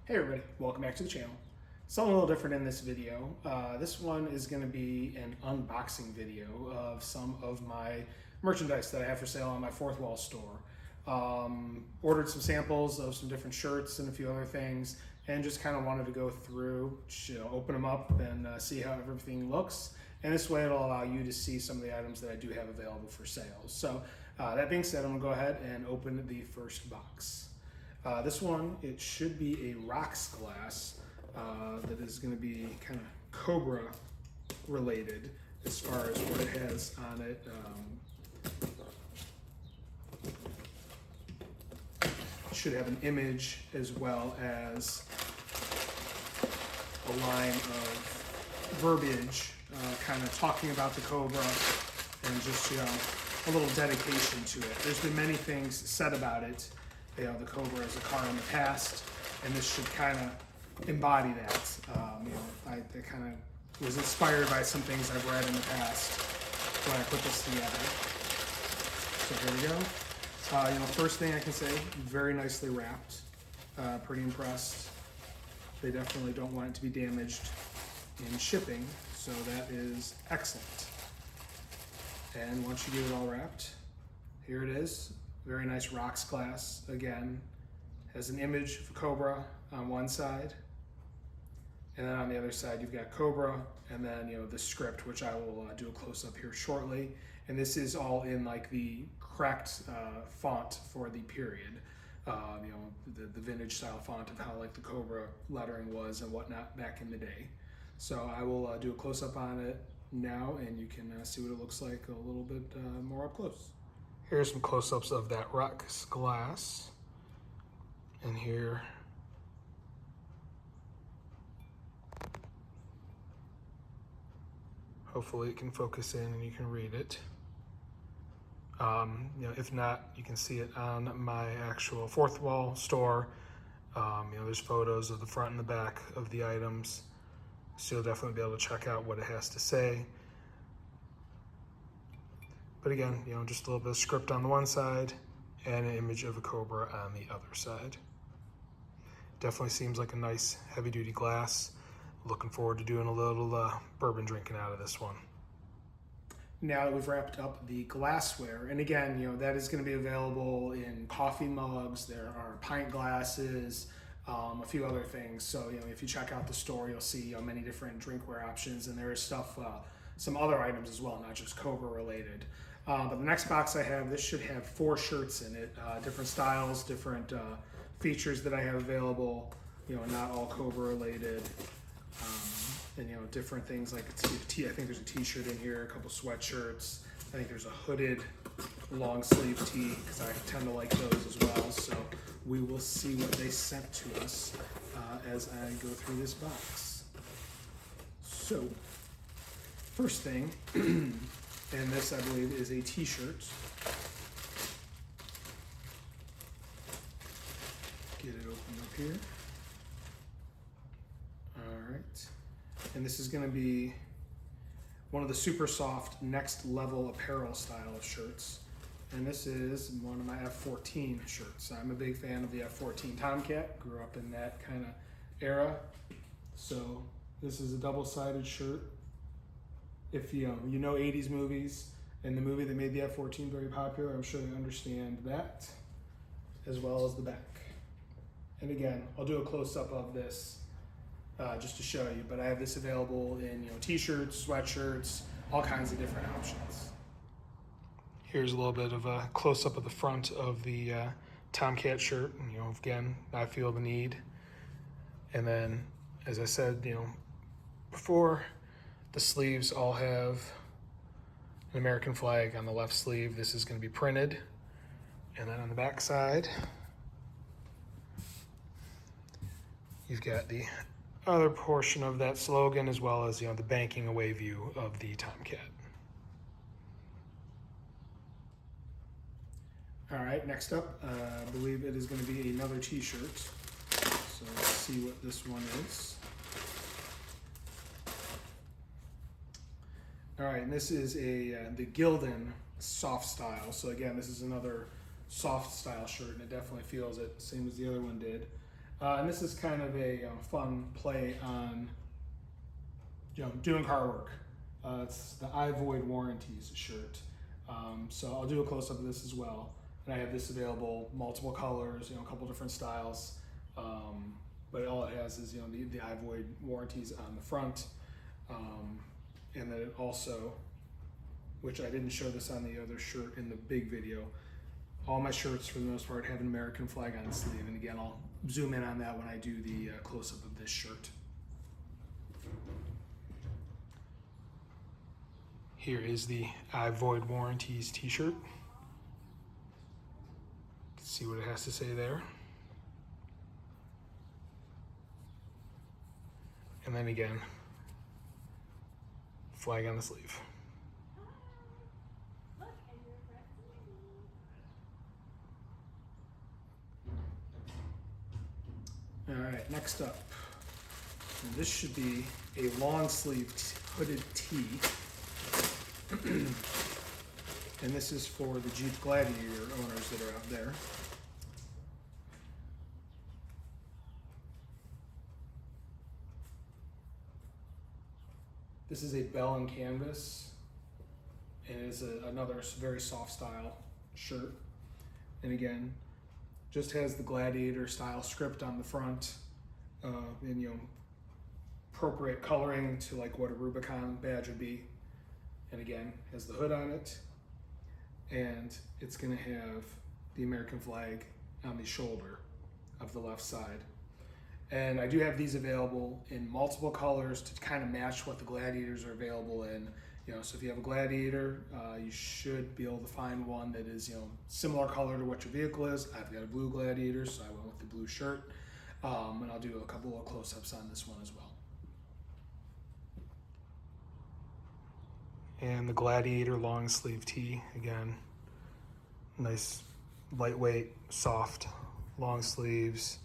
Hey everybody, welcome back to the channel. Something a little different in this video. This one is going to be an unboxing video of some of my merchandise that I have for sale on my Fourth Wall store. Ordered some samples of some different shirts and a few other things, and just kind of wanted to go through, open them up and see how everything looks. And this way it'll allow you to see some of the items that I do have available for sale. So that being said, I'm going to go ahead and open the first box. This one, it should be a rocks glass that is going to be kind of Cobra related as far as what it has on it. It should have an image as well as a line of verbiage kind of talking about the Cobra and just, a little dedication to it. There's been many things said about it. The Cobra as a car in the past, and this should kind of embody that. I kind of was inspired by some things I've read in the past when I put this together. So here we go. First thing I can say, very nicely wrapped. Pretty impressed. They definitely don't want it to be damaged in shipping, so that is excellent. And once you get it all wrapped, here it is. Very nice rocks glass. Again, has an image of a Cobra on one side, and then on the other side you've got Cobra, and then the script, which I will do a close up here shortly. And this is all in like the correct font for the period. The vintage style font of how like the Cobra lettering was and whatnot back in the day. So I will do a close up on it now, and you can see what it looks like a little bit more up close. Here's some close-ups of that rocks glass. And here, hopefully it can focus in and you can read it. If not, you can see it on my actual Fourth Wall store. There's photos of the front and the back of the items, so you'll definitely be able to check out what it has to say. But again, just a little bit of script on the one side and an image of a Cobra on the other side. Definitely seems like a nice heavy-duty glass. Looking forward to doing a little bourbon drinking out of this one. Now that we've wrapped up the glassware, and again, that is going to be available in coffee mugs. There are pint glasses, a few other things. So, if you check out the store, you'll see many different drinkware options, and there is stuff, some other items as well, not just Cobra related. But the next box I have, this should have 4 shirts in it, different styles, different features that I have available, not all Cobra related, and different things like I think there's a t-shirt in here, a couple sweatshirts. I think there's a hooded long sleeve tee because I tend to like those as well. So we will see what they sent to us as I go through this box. So first thing, and this I believe is a t-shirt. Get it opened up here. All right. And this is going to be one of the super soft next level apparel style of shirts. And this is one of my F-14 shirts. I'm a big fan of the F-14 Tomcat. Grew up in that kind of era. So this is a double-sided shirt. If you know 80s movies and the movie that made the F-14 very popular, I'm sure you understand that, as well as the back. And again, I'll do a close-up of this just to show you, but I have this available in t-shirts, sweatshirts, all kinds of different options. Here's a little bit of a close-up of the front of the Tomcat shirt. Again, I feel the need. And then, as I said, before, the sleeves all have an American flag on the left sleeve. This is going to be printed. And then on the back side, you've got the other portion of that slogan, as well as the banking away view of the Tomcat. All right, next up, I believe it is going to be another t-shirt. So let's see what this one is. All right, and this is the Gildan soft style. So again, this is another soft style shirt, and it definitely feels it, same as the other one did. And this is kind of a fun play on doing car work. It's the I Void Warranties shirt. So I'll do a close-up of this as well. And I have this available, multiple colors, a couple different styles. But all it has is the I Void Warranties on the front. And then it also, which I didn't show this on the other shirt in the big video, all my shirts for the most part have an American flag on the sleeve. And again, I'll zoom in on that when I do the close-up of this shirt. Here is the I Void Warranties t-shirt. See what it has to say there. And then again, flag on the sleeve. All right, next up, and this should be a long sleeve hooded tee. And this is for the Jeep Gladiator owners that are out there. This is a Bell and Canvas, and it is another very soft style shirt. And again, just has the Gladiator style script on the front, and appropriate coloring to like what a Rubicon badge would be. And again, has the hood on it, and it's gonna have the American flag on the shoulder of the left side. And I do have these available in multiple colors to kind of match what the Gladiators are available in. So if you have a Gladiator, you should be able to find one that is similar color to what your vehicle is. I've got a blue Gladiator, so I went with the blue shirt. And I'll do a couple of close-ups on this one as well. And the Gladiator long sleeve tee, again, nice, lightweight, soft, long sleeves,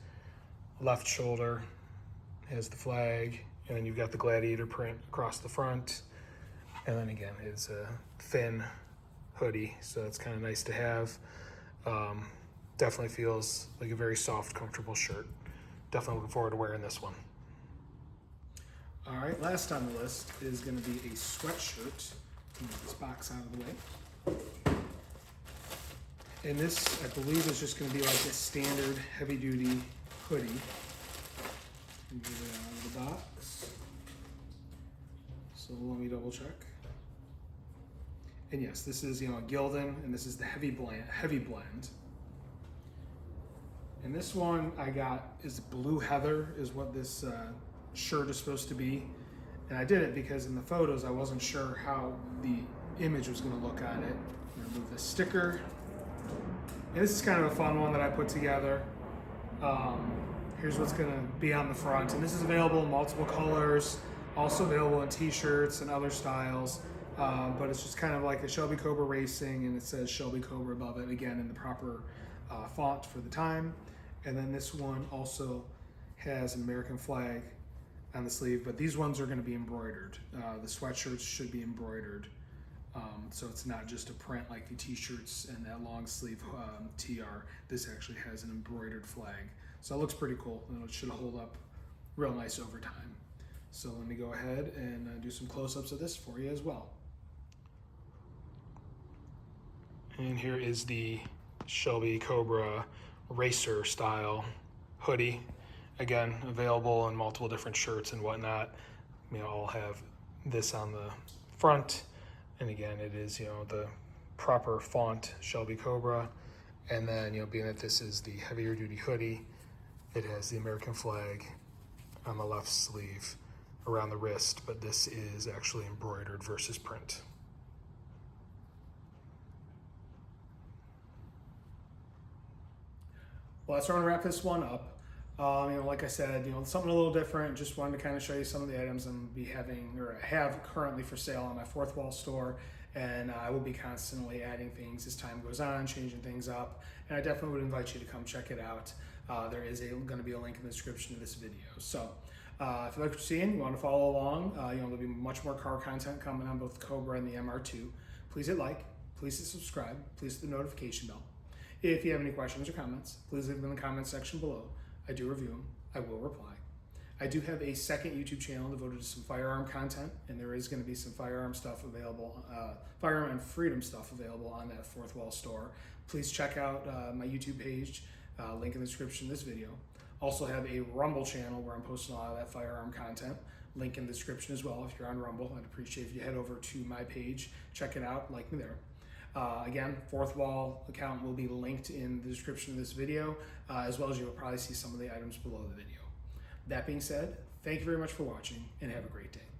left shoulder has the flag, and then you've got the Gladiator print across the front, and then again, it's a thin hoodie, so it's kind of nice to have. Definitely feels like a very soft, comfortable shirt. Definitely looking forward to wearing this one. All right, last on the list is going to be a sweatshirt. Move this box out of the way. And this, I believe, is just going to be like a standard heavy-duty hoodie. Get it out of the box. So let me double check. And yes, this is a Gildan, and this is the heavy blend. And this one I got is blue heather, is what this shirt is supposed to be. And I did it because in the photos I wasn't sure how the image was going to look on it. I'm going to remove the sticker. And this is kind of a fun one that I put together. Here's what's going to be on the front. And this is available in multiple colors, also available in t-shirts and other styles. But it's just kind of like a Shelby Cobra Racing, and it says Shelby Cobra above it, again in the proper font for the time. And then this one also has an American flag on the sleeve, but these ones are going to be embroidered. The sweatshirts should be embroidered, so it's not just a print like the t-shirts and that long sleeve TR. This actually has an embroidered flag, so it looks pretty cool, and it should hold up real nice over time. So let me go ahead and do some close-ups of this for you as well. And here is the Shelby Cobra Racer style hoodie. Again, available in multiple different shirts and whatnot. I'll have this on the front, and again, it is the proper font Shelby Cobra. And then being that this is the heavier duty hoodie, it has the American flag on the left sleeve around the wrist, but this is actually embroidered versus print. Well, that's where I'm gonna wrap this one up. Like I said, something a little different. Just wanted to kind of show you some of the items I'm be having or have currently for sale on my Fourth Wall store, and I will be constantly adding things as time goes on, changing things up, and I definitely would invite you to come check it out. There is going to be a link in the description of this video. So if you like what you're seeing, you want to follow along, there'll be much more car content coming on both the Cobra and the MR2. Please hit like, please hit subscribe, please hit the notification bell. If you have any questions or comments, please leave them in the comment section below. I do review them. I will reply. I do have a second YouTube channel devoted to some firearm content, and there is going to be some firearm stuff available, firearm and freedom stuff available on that Fourth Wall store. Please check out my YouTube page, link in the description of this video. Also have a Rumble channel where I'm posting a lot of that firearm content. Link in the description as well. If you're on Rumble, I'd appreciate if you head over to my page, check it out, like me there. Again, Fourth Wall account will be linked in the description of this video, as well as you'll probably see some of the items below the video. That being said, thank you very much for watching and have a great day.